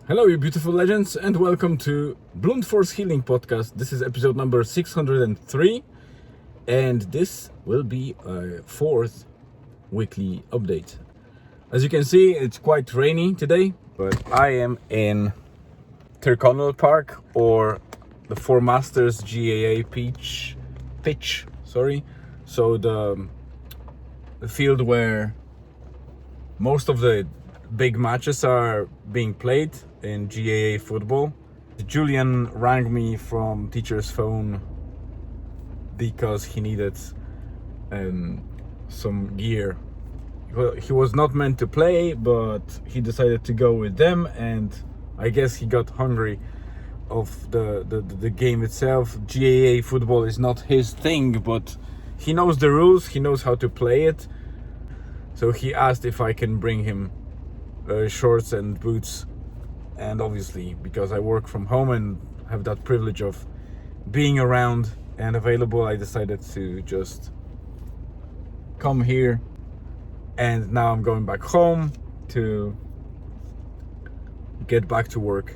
Hello, you beautiful legends, and welcome to Blunt Force Healing Podcast. This is episode number 603, and this will be a fourth weekly update. As you can see, it's quite rainy today, but I am in Tyrconnell Park, or the Four Masters GAA pitch. So the field where most of the big matches are being played in GAA football. Julian rang me from teacher's phone because he needed some gear. Well, he was not meant to play, but he decided to go with them, and I guess he got hungry of the game itself. GAA football is not his thing, but he knows the rules, he knows how to play it. So he asked if I can bring him shorts and boots, and obviously because I work from home and have that privilege of being around and available, I decided to just come here. And now I'm going back home to get back to work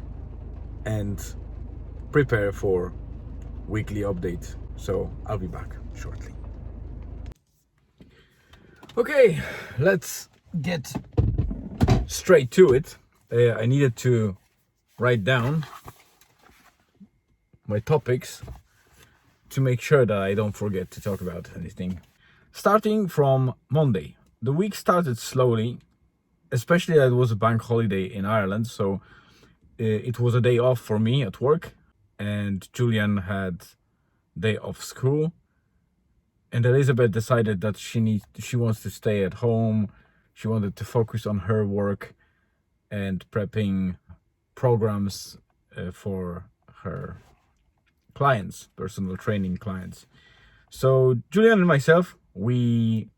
and prepare for weekly update. So I'll be back shortly. Okay, let's get straight to it. I needed to write down my topics to make sure that I don't forget to talk about anything. Starting from Monday, the week started slowly, especially that it was a bank holiday in Ireland, so it was a day off for me at work, and Julian had day off school, and Elizabeth decided that she wants to stay at home. She wanted to focus on her work and prepping programs for her clients, personal training clients. So Julian and myself, we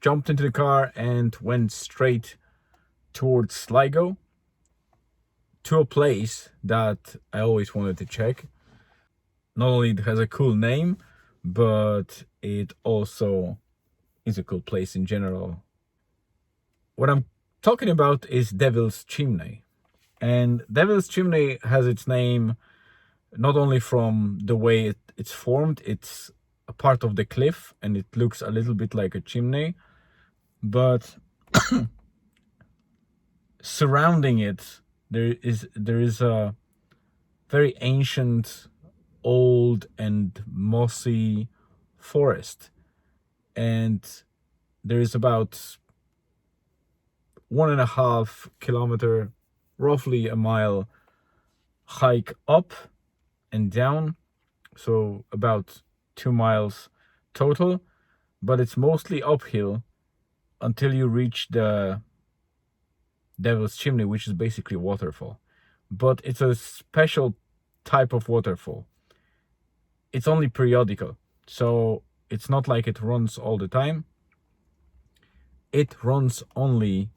jumped into the car and went straight towards Sligo, to a place that I always wanted to check. Not only it has a cool name, but it also is a cool place in general. What I'm talking about is Devil's Chimney. And Devil's Chimney has its name not only from the way it's formed, it's a part of the cliff and it looks a little bit like a chimney, but surrounding it there is a very ancient, old and mossy forest, and there is about 1.5 kilometer, roughly a mile hike up and down, so about 2 miles total, but it's mostly uphill until you reach the Devil's Chimney, which is basically a waterfall. But it's a special type of waterfall. It's only periodical, so it's not like it runs all the time. It runs only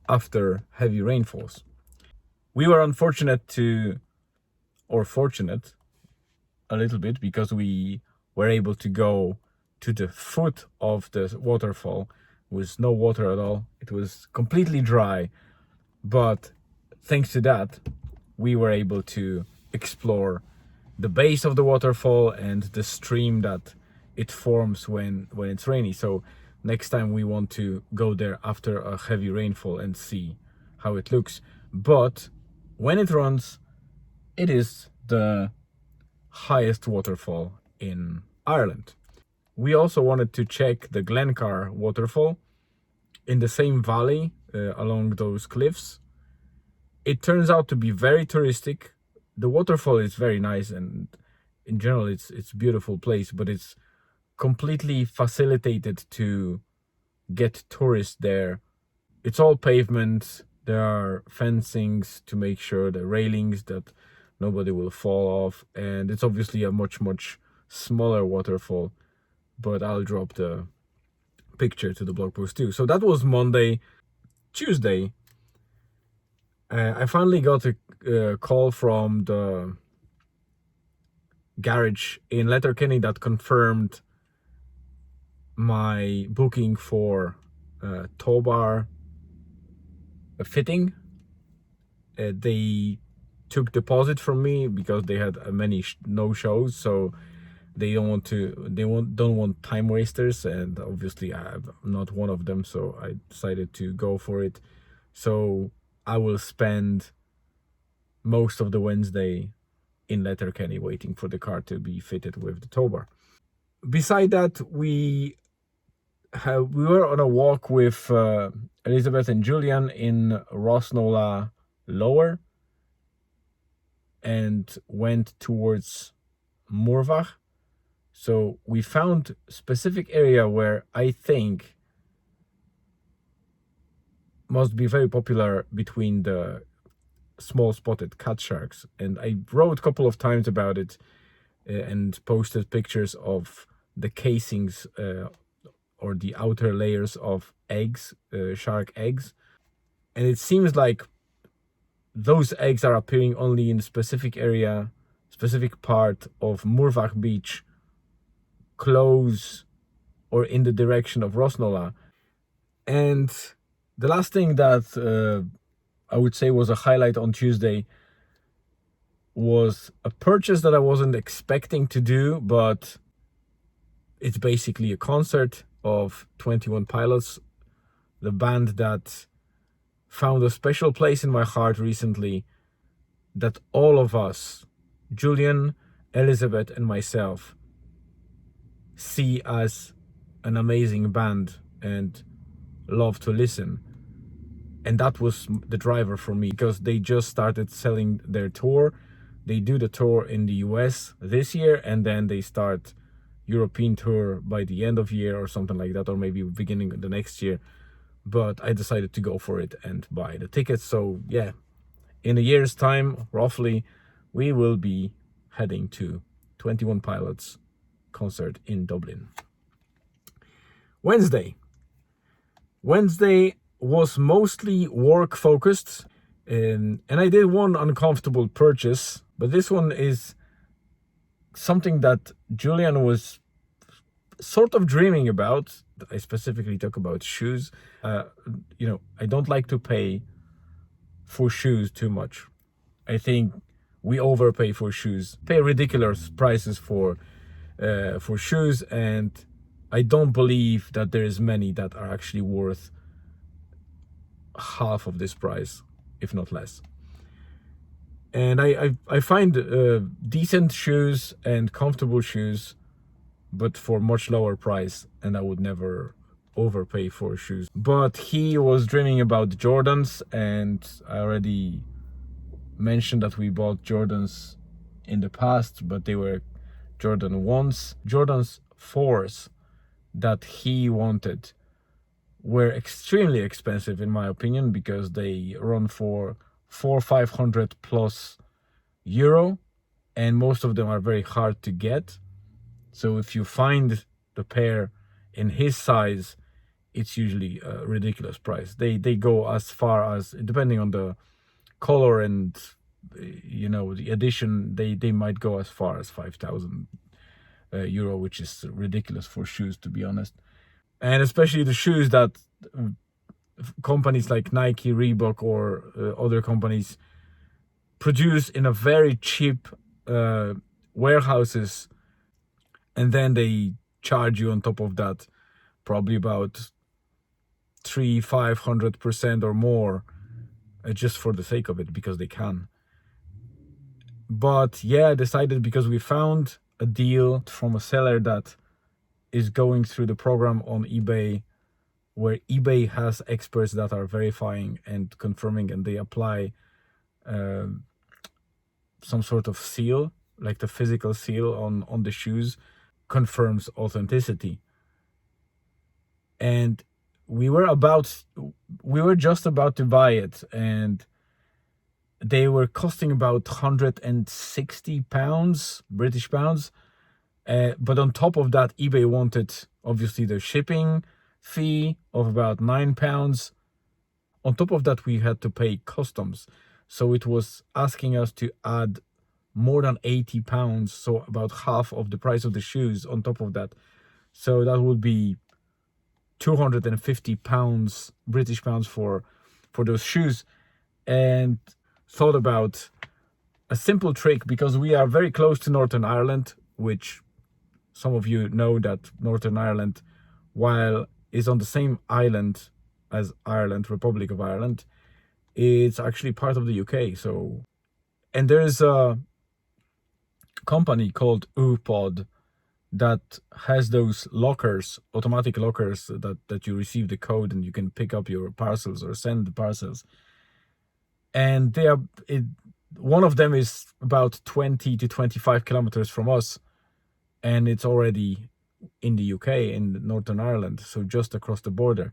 after heavy rainfalls. We were fortunate a little bit, because we were able to go to the foot of the waterfall with no water at all. It was completely dry, but thanks to that, we were able to explore the base of the waterfall and the stream that it forms when it's rainy. So next time we want to go there after a heavy rainfall and see how it looks. But when it runs, it is the highest waterfall in Ireland. We also wanted to check the Glencar waterfall in the same valley along those cliffs. It turns out to be very touristic. The waterfall is very nice, and in general it's a beautiful place, but it's completely facilitated to get tourists there. It's all pavement. There are fencings to make sure, the railings, that nobody will fall off, and it's obviously a much smaller waterfall, but I'll drop the picture to the blog post too. So that was Monday. Tuesday, I finally got a call from the garage in Letterkenny that confirmed my booking for tow bar fitting. They took deposit from me because they had many no shows, so they don't want time wasters, and obviously I'm not one of them, so I decided to go for it. So I will spend most of the Wednesday in Letterkenny waiting for the car to be fitted with the tow bar. Beside that, we were on a walk with Elizabeth and Julian in Rosnola Lower and went towards Morvach. So we found specific area where I think must be very popular between the small spotted cat sharks. And I wrote a couple of times about it and posted pictures of the casings or the outer layers of eggs, shark eggs. And it seems like those eggs are appearing only in specific area, specific part of Morvach Beach, close or in the direction of Rosnola. And the last thing that I would say was a highlight on Tuesday was a purchase that I wasn't expecting to do, but it's basically a concert of 21 Pilots, the band that found a special place in my heart recently, that all of us, Julian, Elizabeth, and myself, see as an amazing band and love to listen. And that was the driver for me, because they just started selling their tour. They do the tour in the US this year, and then they start European tour by the end of year or something like that, or maybe beginning of the next year. But I decided to go for it and buy the tickets. So yeah, in a year's time, roughly, we will be heading to 21 Pilots concert in Dublin. Wednesday was mostly work focused, and I did one uncomfortable purchase, but this one is something that Julian was sort of dreaming about. I specifically talk about shoes. I don't like to pay for shoes too much. I think we overpay for shoes, pay ridiculous prices for shoes, and I don't believe that there is many that are actually worth half of this price, if not less. And I find decent shoes and comfortable shoes, but for much lower price, and I would never overpay for shoes. But he was dreaming about Jordans, and I already mentioned that we bought Jordans in the past, but they were Jordan 1s. Jordans 4s that he wanted were extremely expensive in my opinion, because they run for 400-500 plus euro, and most of them are very hard to get. So if you find the pair in his size, it's usually a ridiculous price. They go as far as, depending on the color and the edition, they might go as far as 5,000 euro, which is ridiculous for shoes, to be honest. And especially the shoes that companies like Nike, Reebok, or other companies produce in a very cheap warehouses, and then they charge you on top of that probably about 300-500% or more, just for the sake of it, because they can. But yeah, I decided, because we found a deal from a seller that is going through the program on eBay, where eBay has experts that are verifying and confirming, and they apply some sort of seal, like the physical seal on the shoes, confirms authenticity. And we were just about to buy it, and they were costing about 160 pounds, British pounds. But on top of that, eBay wanted obviously the shipping fee of about £9. On top of that, we had to pay customs, so it was asking us to add more than 80 pounds, so about half of the price of the shoes on top of that. So that would be 250 pounds, British pounds, for those shoes. And thought about a simple trick, because we are very close to Northern Ireland, which some of you know that Northern Ireland, while is on the same island as Ireland, Republic of Ireland, it's actually part of the UK. So, and there's a company called UPod that has those lockers, automatic lockers, that you receive the code and you can pick up your parcels or send the parcels. And they are, one of them is about 20 to 25 kilometers from us, and it's already in the UK, in Northern Ireland, so just across the border.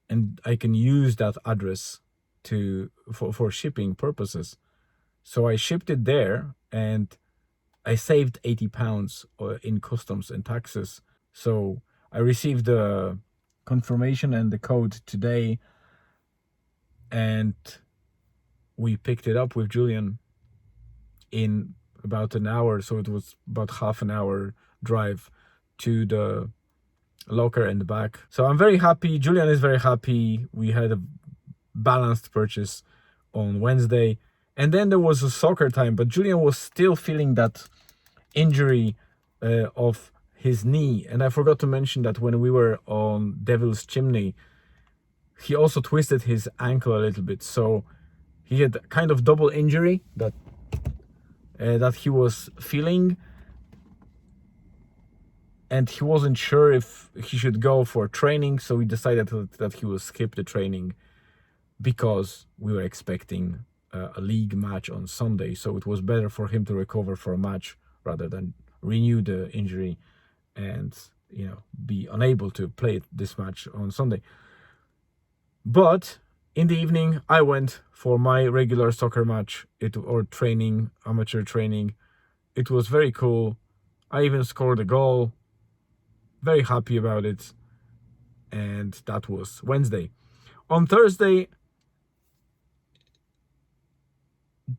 And I can use that address for shipping purposes. So I shipped it there, and I saved £80 in customs and taxes. So I received the confirmation and the code today, and we picked it up with Julian in about an hour. So it was about half an hour drive to the locker and back. So I'm very happy. Julian is very happy. We had a balanced purchase on Wednesday. And then there was a soccer time, but Julian was still feeling that injury of his knee. And I forgot to mention that when we were on Devil's Chimney, he also twisted his ankle a little bit. So he had kind of double injury that he was feeling. And he wasn't sure if he should go for training. So he decided that he will skip the training because we were expecting a league match on Sunday. So it was better for him to recover for a match rather than renew the injury and, be unable to play this match on Sunday. But in the evening, I went for my regular soccer match or training, amateur training. It was very cool. I even scored a goal. Very happy about it. And that was Wednesday. On Thursday,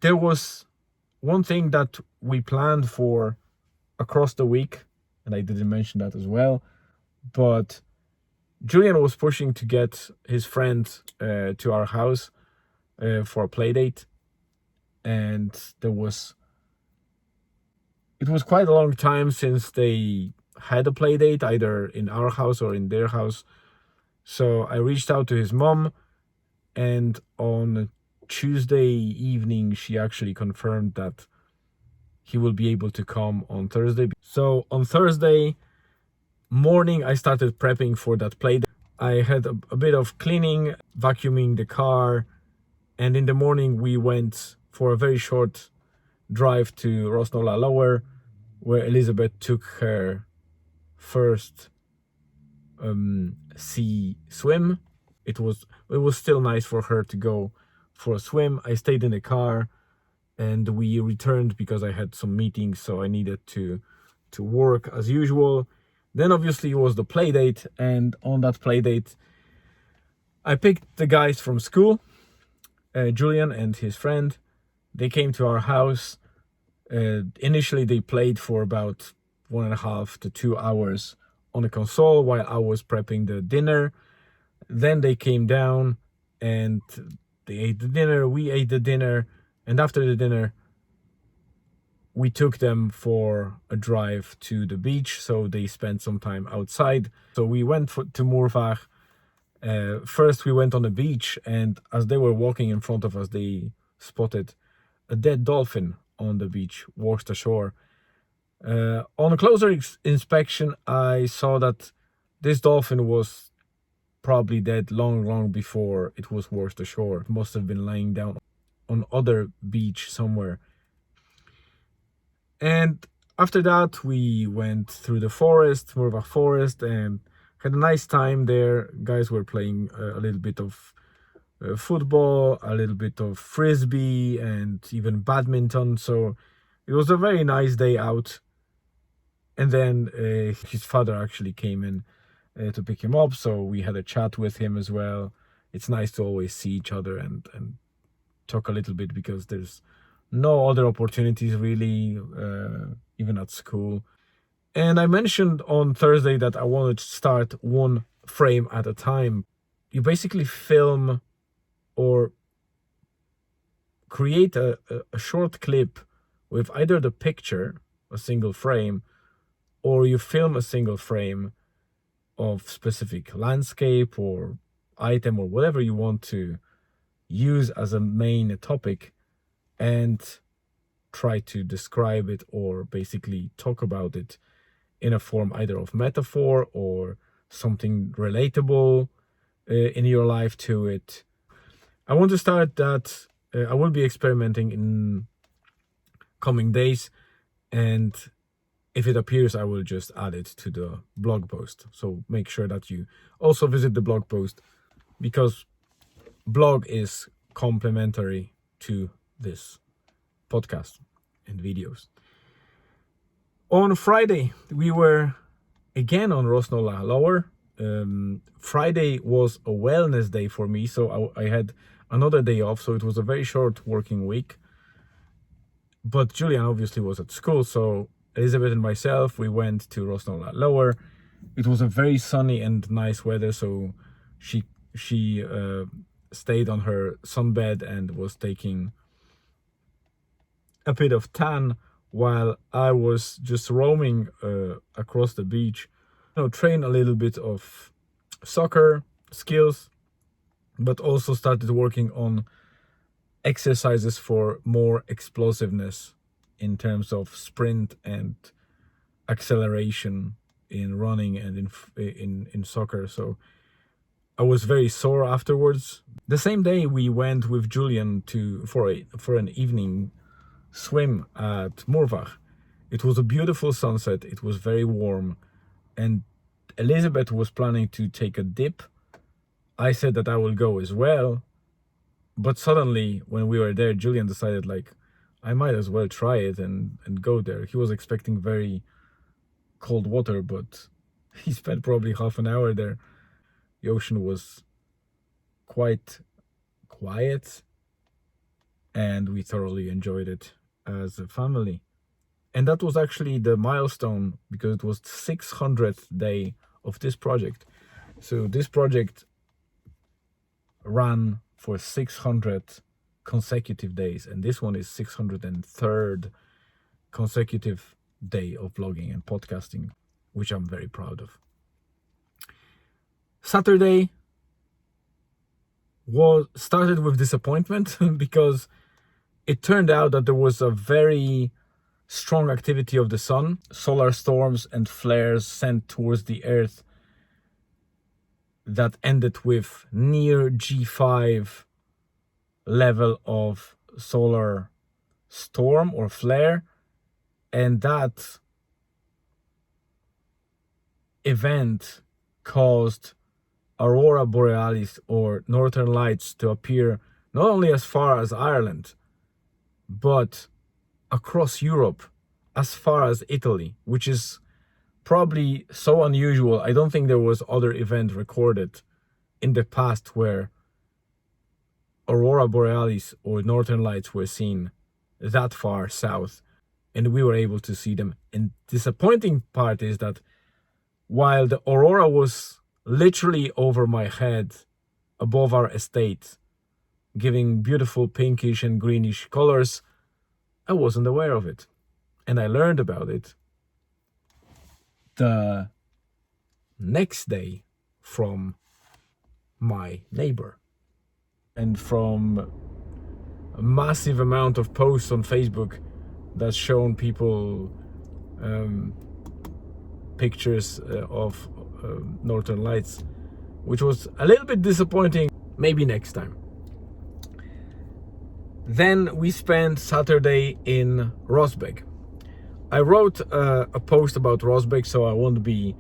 there was one thing that we planned for across the week, and I didn't mention that as well, but Julian was pushing to get his friend to our house for a play date, and it was quite a long time since they had a play date, either in our house or in their house. So I reached out to his mom, and on Tuesday evening, she actually confirmed that he will be able to come on Thursday. So on Thursday morning, I started prepping for that play. I had a bit of cleaning, vacuuming the car, and in the morning we went for a very short drive to Rosnola Lower, where Elizabeth took her first sea swim. It was still nice for her to go for a swim. I stayed in the car and we returned because I had some meetings, so I needed to work as usual. Then obviously it was the play date, and on that play date I picked the guys from school, Julian and his friend. They came to our house. Initially they played for about 1.5 to 2 hours on the console while I was prepping the dinner. Then they came down and they ate the dinner, we ate the dinner, and after the dinner we took them for a drive to the beach, so they spent some time outside. So we went to Moorvach. First we went on the beach, and as they were walking in front of us, they spotted a dead dolphin on the beach, washed ashore. On a closer inspection, I saw that this dolphin was probably dead long before it was washed ashore. It must have been lying down on other beach somewhere. And after that, we went through the forest, Moorvach Forest, and had a nice time there. Guys were playing a little bit of football, a little bit of frisbee, and even badminton. So it was a very nice day out. And then his father actually came in to pick him up, so we had a chat with him as well. It's nice to always see each other and talk a little bit, because there's no other opportunities really, even at school. And I mentioned on Thursday that I wanted to start one frame at a time. You basically film or create a short clip with either the picture, a single frame, or you film a single frame of specific landscape or item or whatever you want to use as a main topic, and try to describe it or basically talk about it in a form either of metaphor or something relatable in your life to it. I want to start that. I will be experimenting in coming days, and if it appears, I will just add it to the blog post. So make sure that you also visit the blog post, because blog is complementary to this podcast and videos. On Friday, we were again on Rosnola Lower. Friday was a wellness day for me, so I had another day off, so it was a very short working week. But Julian obviously was at school, so Elizabeth and myself, we went to Rosnola Lower. It was a very sunny and nice weather, so she stayed on her sunbed and was taking a bit of tan while I was just roaming across the beach. Train a little bit of soccer skills, but also started working on exercises for more explosiveness in terms of sprint and acceleration in running and in soccer. So I was very sore afterwards. The same day we went with Julian for an evening swim at Morvach. It was a beautiful sunset. It was very warm, and Elizabeth was planning to take a dip. I said that I will go as well, but suddenly when we were there, Julian decided I might as well try it and go there. He was expecting very cold water, but he spent probably half an hour there. The ocean was quite quiet, and we thoroughly enjoyed it as a family. And that was actually the milestone, because it was the 600th day of this project. So this project ran for 600 consecutive days, and this one is 603rd consecutive day of vlogging and podcasting, which I'm very proud of. Saturday started with disappointment because it turned out that there was a very strong activity of the sun, solar storms and flares sent towards the Earth that ended with near G5 level of solar storm or flare, and that event caused aurora borealis or northern lights to appear not only as far as Ireland, but across Europe as far as Italy, which is probably so unusual. I don't think there was other event recorded in the past where aurora borealis or northern lights were seen that far south, and we were able to see them. And disappointing part is that while the aurora was literally over my head above our estate, giving beautiful pinkish and greenish colors, I wasn't aware of it. And I learned about it the next day from my neighbor and from a massive amount of posts on Facebook that's shown people pictures of northern lights, which was a little bit disappointing. Maybe next time. Then we spent Saturday in Rosbeg. I wrote a post about Rosbeg, so I won't be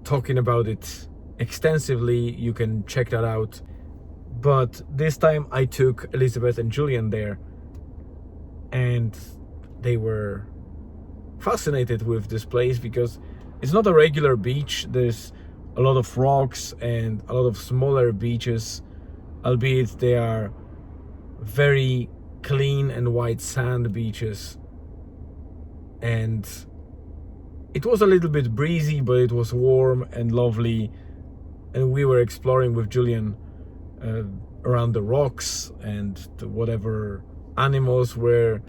talking about it extensively. You can check that out. But this time I took Elizabeth and Julian there, and they were fascinated with this place because it's not a regular beach. There's a lot of rocks and a lot of smaller beaches, albeit they are very clean and white sand beaches. And it was a little bit breezy, but it was warm and lovely, and we were exploring with Julian around the rocks and whatever animals were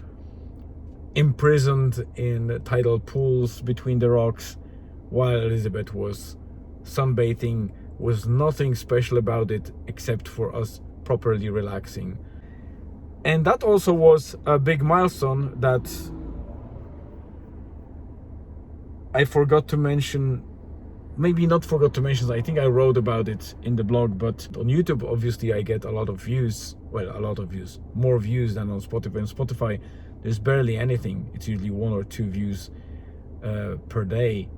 imprisoned in tidal pools between the rocks, while Elizabeth was sunbathing. Was nothing special about it except for us properly relaxing. And that also was a big milestone that I forgot to mention. Maybe not forgot to mention, I think I wrote about it in the blog, but on YouTube obviously I get a lot of views. Well, a lot of views, more views than on Spotify. On Spotify there's barely anything. It's usually 1 or 2 views per day,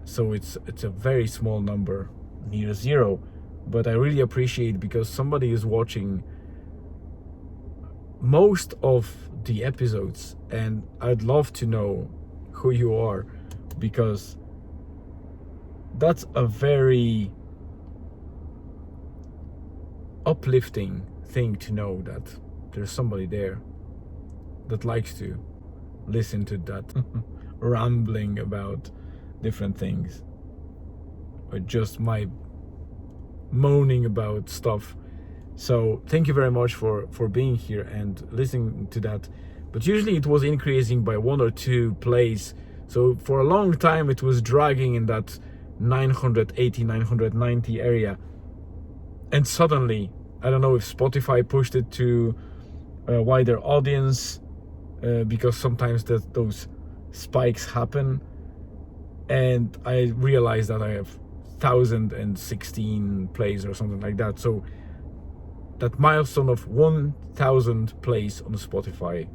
so it's a very small number, near 0. But I really appreciate, because somebody is watching most of the episodes, and I'd love to know who you are, because that's a very uplifting thing to know, that there's somebody there that likes to listen to that rambling about different things, or just my moaning about stuff. So thank you very much for being here and listening to that. But usually it was increasing by 1 or 2 plays, so for a long time it was dragging in that 980, 990 area, and suddenly, I don't know if Spotify pushed it to a wider audience, because sometimes those spikes happen, and I realized that I have 1,016 plays or something like that. So that milestone of 1,000 plays on Spotify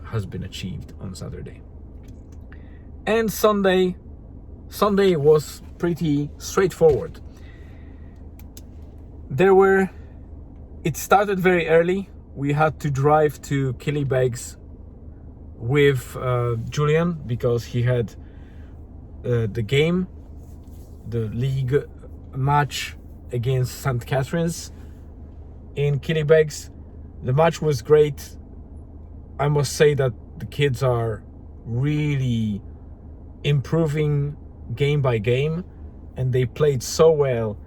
has been achieved on Saturday. And Sunday was pretty straightforward. It started very early. We had to drive to Killybegs with Julian, because he had the game, the league match against St. Catherine's in Killybegs. The match was great. I must say that the kids are really improving game by game, and they played so well.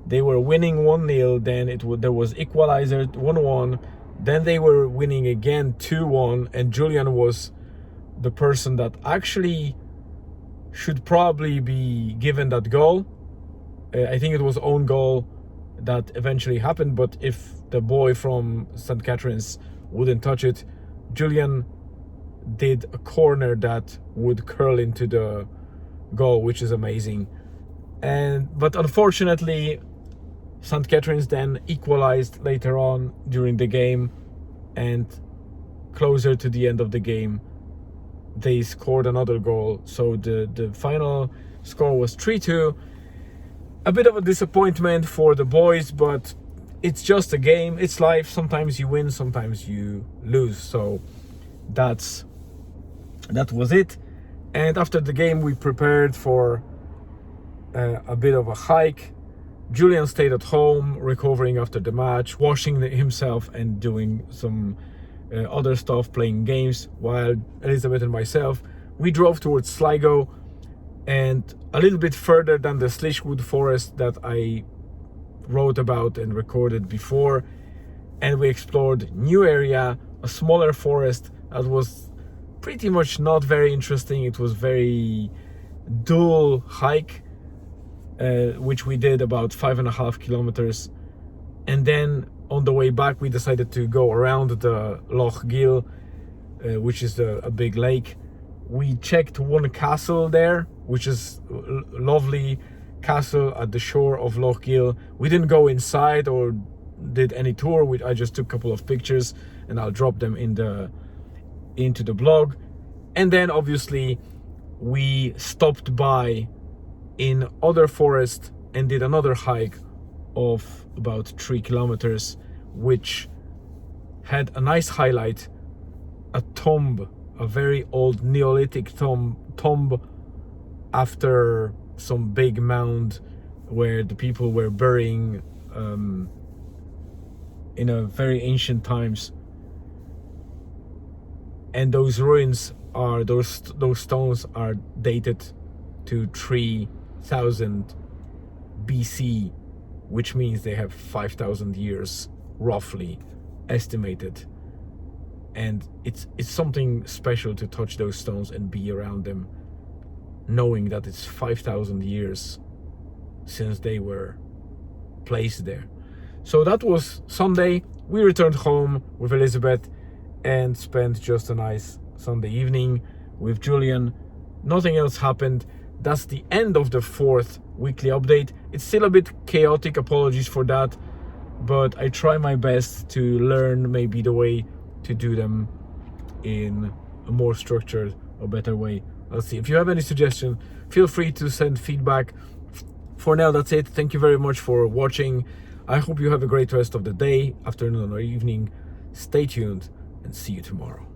They were winning 1-0, then there was equalizer 1-1, then they were winning again 2-1, and Julian was the person that actually should probably be given that goal. I think it was own goal that eventually happened, but if the boy from St. Catherine's wouldn't touch it, Julian did a corner that would curl into the goal, which is amazing. But unfortunately, St. Catherine's then equalized later on during the game, and closer to the end of the game they scored another goal. So the final score was 3-2. A bit of a disappointment for the boys, but it's just a game, it's life. Sometimes you win, sometimes you lose. So that was it. And after the game we prepared for a bit of a hike. Julian stayed at home recovering after the match, washing himself and doing some other stuff, playing games, while Elizabeth and myself, we drove towards Sligo, and a little bit further than the Slishwood forest that I wrote about and recorded before, and we explored new area, a smaller forest that was pretty much not very interesting. It was very dull hike, which we did about 5.5 kilometers, and then on the way back we decided to go around the Loch Gill, which is a big lake. We checked one castle there, which is a lovely castle at the shore of Loch Gill. We didn't go inside or did any tour. I just took a couple of pictures, and I'll drop them into the blog. And then obviously we stopped by in other forest and did another hike of about 3 kilometers, which had a nice highlight, a tomb, a very old Neolithic tomb after some big mound where the people were burying in a very ancient times. And those ruins are, those stones are dated to 3000 BC. which means they have 5,000 years roughly estimated. And it's something special to touch those stones and be around them, knowing that it's 5,000 years since they were placed there. So that was Sunday. We returned home with Elizabeth and spent just a nice Sunday evening with Julian. Nothing else happened. That's the end of the 4th weekly update. It's still a bit chaotic, apologies for that, but I try my best to learn maybe the way to do them in a more structured or better way. Let's see. If you have any suggestions, feel free to send feedback. For now, that's it. Thank you very much for watching. I hope you have a great rest of the day, afternoon or evening. Stay tuned and see you tomorrow.